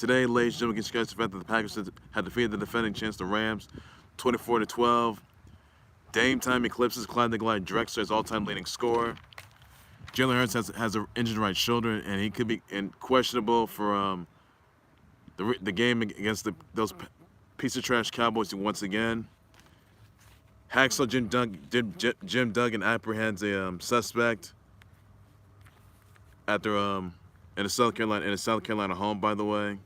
Today, ladies and gentlemen, against you guys, the fact that the Packers had defeated the defending champs, the Rams, 24-12. Dametime eclipses Clyde The Glide Drexler as all-time leading scorer. Jalen Hurts has an injured right shoulder, and he could be questionable for the game against those piece of trash Cowboys once again. Hacksaw Jim Duggan apprehends a suspect after in a South Carolina home. By the way,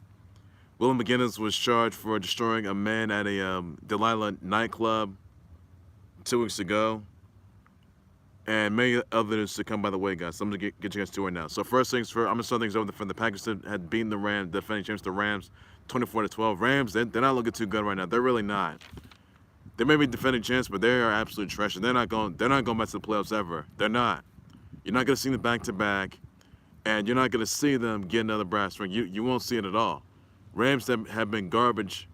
Willie McGinest was charged for destroying a man at a Delilah nightclub 2 weeks ago, and many others to come by the way, guys. So I'm gonna get you guys to it now. So first things first, I'm gonna start things over from the Packers had beaten the Rams, defending champs, the Rams, 24-12. Rams, they're not looking too good right now. They're really not. They may be defending champs, but they are absolute trash. They're not going back to the playoffs ever. They're not. You're not gonna see them back to back, and you're not gonna see them get another brass ring. You won't see it at all. Rams have been garbage.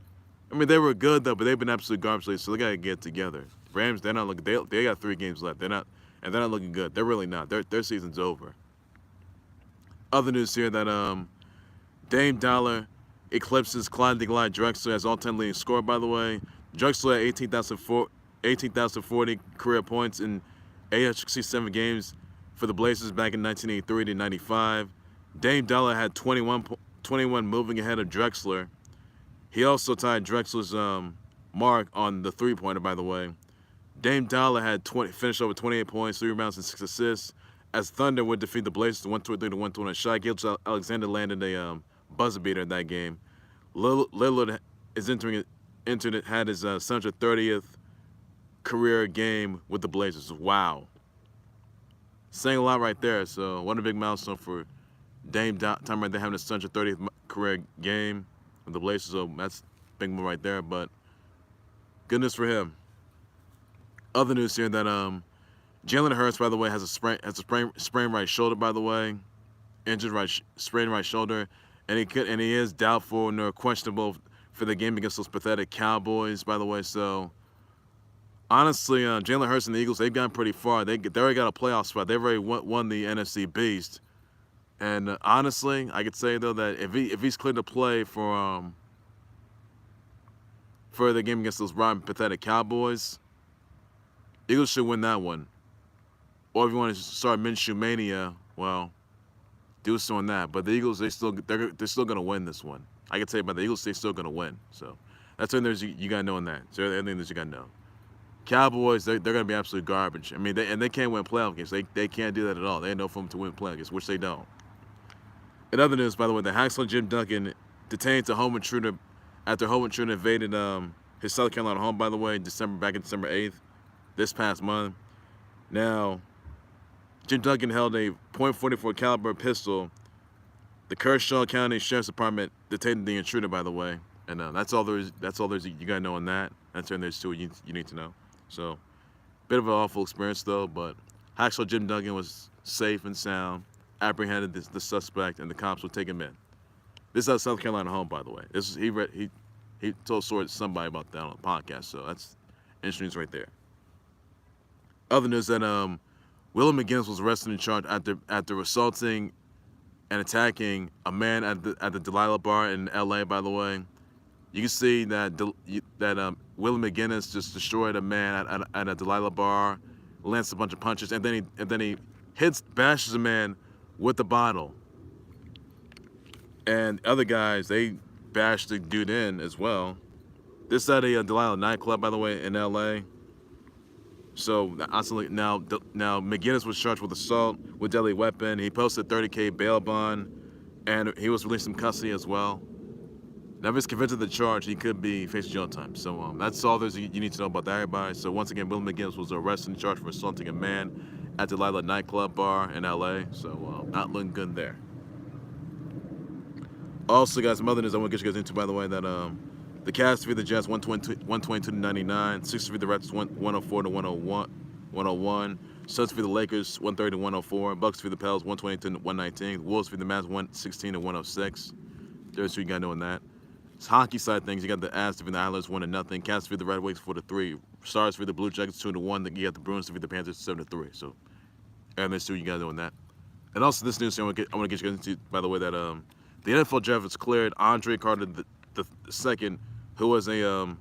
I mean, they were good though, but they've been absolute garbage lately. So they gotta get together. Rams, they're not looking. They got 3 games left. They're not looking good. They're really not. Their season's over. Other news here that Delilah eclipses Clyde The Glide Drexler as all-time leading scorer. By the way, Drexler had 18,040 career points in 867 games for the Blazers back in 1983 to 95. Delilah had 21 moving ahead of Drexler. He also tied Drexler's mark on the three-pointer, by the way. Delilah had finished over 28 points, 3 rebounds, and 6 assists. As Thunder would defeat the Blazers 123-121 shot. Gilgeous-Alexander landed a buzzer beater in that game. Lillard is had his 130th career game with the Blazers. Wow. Saying a lot right there. So what a big milestone for Time right there, having his 130th career game with the Blazers. So that's a big one right there. But goodness for him. Other news here that Jalen Hurts, by the way, has a sprained right shoulder. By the way, sprained right shoulder, and he is doubtful and questionable for the game against those pathetic Cowboys. By the way, so honestly, Jalen Hurts and the Eagles, they've gone pretty far. They already got a playoff spot. They've already won the NFC Beast. And honestly, I could say though that if he's cleared to play for the game against those rotten pathetic Cowboys, Eagles should win that one. Or if you want to start Minshew mania, well, do so on that. But the Eagles, they're still gonna win this one. I can tell you about the Eagles, they're still gonna win. So that's everything you gotta know on that. So everything that you gotta know. Cowboys, they're gonna be absolute garbage. I mean, they can't win playoff games. They can't do that at all. They have no form to win playoff games, which they don't. In other news, by the way, the Hacksaw Jim Duggan detained a home intruder after home intruder invaded his South Carolina home. By the way, back in December 8th, this past month. Now, Jim Duggan held a .44 caliber pistol. The Kershaw County Sheriff's Department detained the intruder, by the way, and that's all there's. You gotta know on that. That's in there's two you need to know. So, bit of an awful experience though, but Hacksaw Jim Duggan was safe and sound, apprehended the suspect, and the cops would take him in. This is at South Carolina home, by the way. He told story to somebody about that on the podcast, so that's interesting news right there. Other news that Willie McGinest was arrested and charged after assaulting and attacking a man at the Delilah bar in L.A. By the way, you can see that Willie McGinest just destroyed a man at a Delilah bar, lands a bunch of punches, and then he bashes a man with the bottle. And other guys, they bashed the dude in as well. This is at a Delilah nightclub, by the way, in L.A. So now McGinest was charged with assault with deadly weapon. He posted $30,000 bail bond, and he was released from custody as well. Now, if he's convicted of the charge, he could be facing jail time. So that's all you need to know about that, everybody. So once again, Willie McGinest was arrested and charged for assaulting a man at the Delilah nightclub bar in L.A. So not looking good there. Also, guys, some other news I want to get you guys into, by the way, that the Cavs defeated the Jets 122-99, Sixers defeated the Raptors 104-101, Suns defeated the Lakers 130-104, Bucks defeated the Pels 120-119, Wolves defeated the Mavs 116-106. There's who you got knowing that. It's hockey side things. You got the Avs defeating the Islanders 1-0, Cavs defeated the Red Wings 4-3, Stars defeated the Blue Jackets 2-1. You got the Bruins defeated the Panthers 7-3. So, and there's who you got knowing that. And also this news, I want to get you guys into, by the way, that The NFL draft has cleared Andre Carter the second, who was an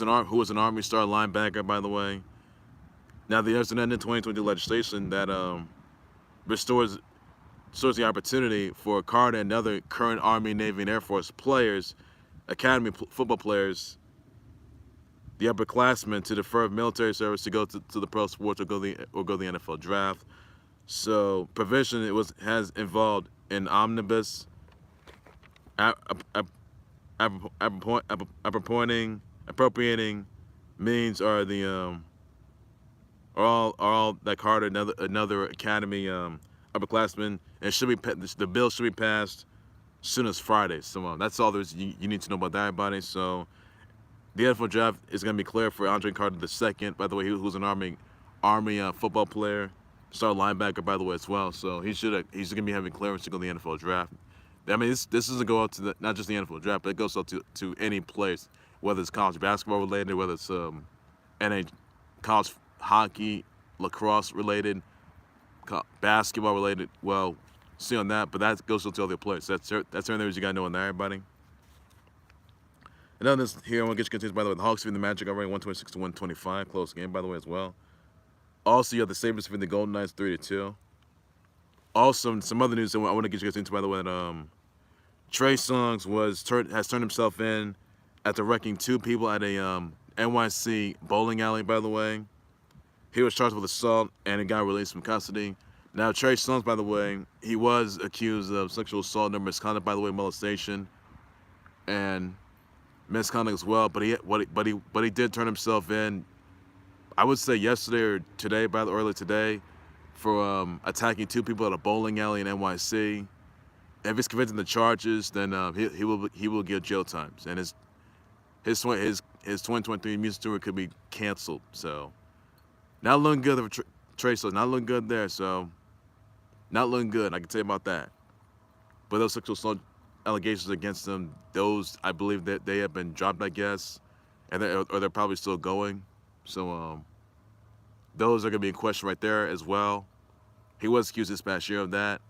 Army star linebacker, by the way. Now there's an end in 2020 legislation that restores the opportunity for Carter and other current Army, Navy, and Air Force players, academy football players, the upperclassmen, to defer military service to go to the pro sports or go the NFL draft. So provision has involved an omnibus appropriating means are all that Carter another academy upperclassmen, and the bill should be passed soon as Friday. So that's all you need to know about that, everybody. So the NFL draft is going to be clear for Andre Carter II. By the way, who's an Army football player, star linebacker, by the way, as well. So he's going to be having clearance to go to the NFL draft. I mean, this doesn't go out to not just the NFL draft, but it goes out to any place, whether it's college basketball related, whether it's college hockey, lacrosse related, basketball related. Well, see on that, but that goes out to other players. That's everything you got to know on that, everybody. And on this here, I want to get you continued, by the way. The Hawks beat the Magic already 126-125. Close game, by the way, as well. Also, you have the Sabres beating the Golden Knights 3-2. Also, some other news I want to get you guys into, by the way, that Trey Songz has turned himself in after wrecking 2 people at a NYC bowling alley, by the way. He was charged with assault and he got released from custody. Now, Trey Songz, by the way, he was accused of sexual assault and misconduct, by the way, molestation and misconduct as well. But he did turn himself in, I would say yesterday or today, early today, for attacking 2 people at a bowling alley in NYC. If he's convicted of the charges, then he will get jail times, and his 2023 music tour could be canceled. So, not looking good for Trey Songz. Not looking good there. So, not looking good. I can tell you about that. But those sexual assault allegations against him, those I believe that they have been dropped, I guess, and they're probably still going. So, those are gonna be in question right there as well. He was accused this past year of that.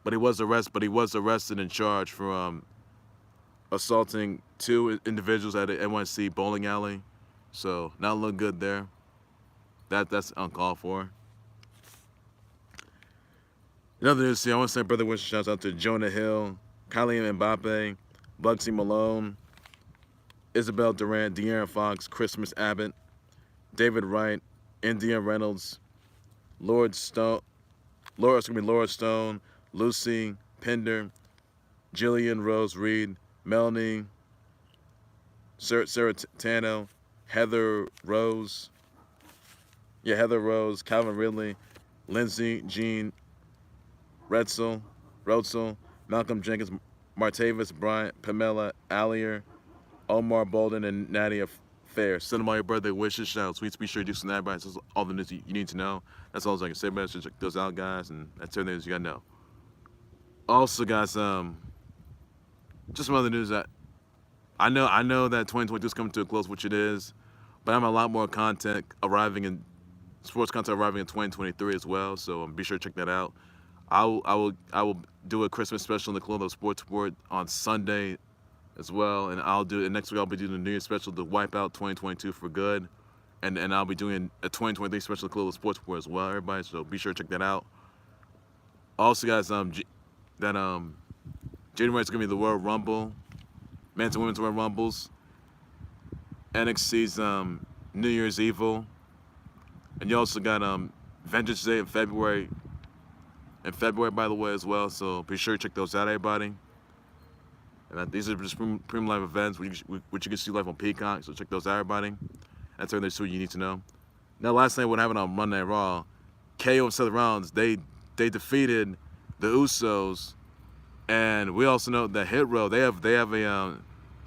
But he was arrested and charged for assaulting 2 individuals at an NYC bowling alley. So not looking good there. That's uncalled for. Another news here, I want to send brother wishes shouts out to Jonah Hill, Kylian Mbappe, Bugsy Malone, Isabel Durant, De'Aaron Fox, Christmas Abbott, David Wright, India Reynolds, Laura Stone, Lucy Pender, Jillian Rose Reed, Melanie Seratano, Heather Rose, Calvin Ridley, Lindsay Jean Retzel, Malcolm Jenkins, Martavis Bryant, Pamela Allier, Omar Bolden, and Nadia Fair. Send them all your birthday wishes, shout tweets. Be sure to do some that. That's all the news you need to know. That's all I can say about it. Check those out, guys, and that's everything you gotta know. Also, guys, just some other news that I know that 2022 is coming to a close, which it is, but I have a lot more sports content arriving in 2023 as well. So be sure to check that out. I will do a Christmas special in the Khalil Sports Report on Sunday as well, and next week I'll be doing a New Year's special to wipe out 2022 for good, and I'll be doing a 2023 special to Khalil Sports Report as well, everybody. So be sure to check that out. Also, guys, January is going to be the Royal Rumble, men's and women's Royal Rumbles, NXT's New Year's Evil, and you also got Vengeance Day in February, by the way, as well. So be sure to check those out, everybody. And these are just premium live events, which you can see live on Peacock. So check those out, everybody. That's everything you need to know. Now, last night, what happened on Monday Night Raw? KO and Seth Rollins, they defeated the Usos. And we also know that Hit Row, they have a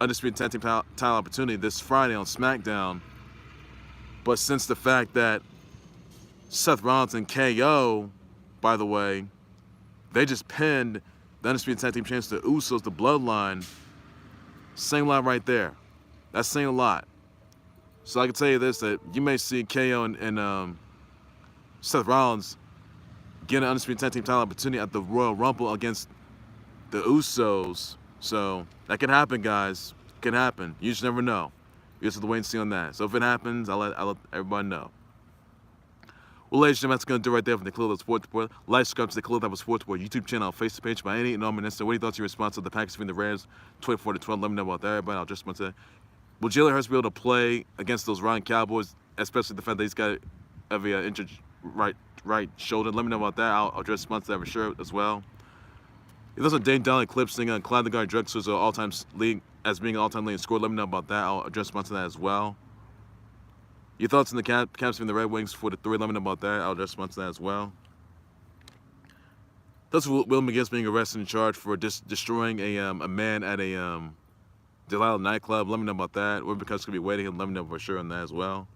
undisputed tag team title opportunity this Friday on SmackDown. But since the fact that Seth Rollins and KO, by the way, they just pinned the undisputed tag team champions, the Usos, the Bloodline, saying a lot right there. That's saying a lot. So I can tell you this, that you may see KO and Seth Rollins get an undisputed tag team title opportunity at the Royal Rumble against the Usos. So that can happen, guys. It can happen. You just never know. You just have to wait and see on that. So if it happens, I'll let everybody know. Well, ladies and gentlemen, that's going to do right there from the Khalil Sports Report. Like, subscribe to the Khalil Sports Report YouTube channel, Facebook page by any and all minister. What are your thoughts, your response to the Packers beating the Rams 24-12? Let me know about that, everybody. I'll just want to say, will Jalen Hurts be able to play against those rotten Cowboys, especially the fact that he's got a injured right shoulder? Let me know about that. I'll address response to that for sure as well. If there's a Delilah eclipsing on Clyde The Glide Drexler as an all-time league as being an all-time leading scorer, let me know about that. I'll address response to that as well. Your thoughts on the Caps beating the Red Wings 4-3? Let me know about that. I'll address response to that as well. Thoughts of Willie McGinest being arrested and charged for destroying a man at a Delilah nightclub? Let me know about that. We're because could be waiting. Let me know for sure on that as well.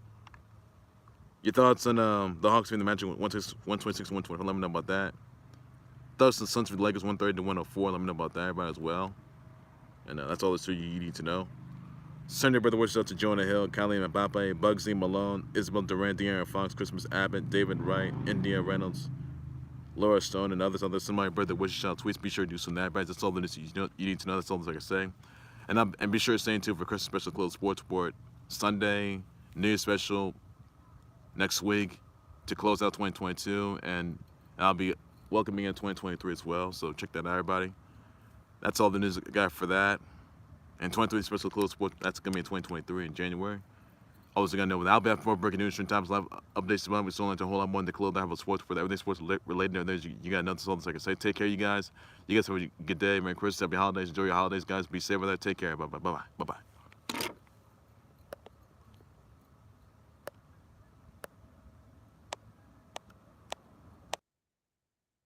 Your thoughts on the Hawks being the Magic 126-124? Let me know about that. Thoughts on the Suns for the Lakers 130-104? Let me know about that, everybody, as well. And that's all the two you need to know. Sunday brother wishes out to Jonah Hill, Khalil Mbappe, Bugsy Malone, Isabel Durant, De'Aaron Fox, Christmas Abbott, David Wright, India Reynolds, Laura Stone, and others. Somebody birthday wishes out tweets. Be sure to do some of that, guys. That's all the news you need to know. That's all I can say. And be sure to stay in tune for Christmas special Khalil Sports Report Sunday, New Year's special next week to close out 2022, and I'll be welcoming in 2023 as well. So check that out, everybody. That's all the news I got for that. And 23 special Khalil Sports, that's going to be in 2023 in January. Always going to know. I'll be having more breaking news, times, live updates about me. So only to a whole lot more than the Khalil. I have a sports for that. Everything sports related. You got nothing else I can say. Take care, you guys. You guys have a good day. Merry Christmas. Happy holidays. Enjoy your holidays, guys. Be safe with that. Take care. Bye-bye. Bye-bye. Bye-bye.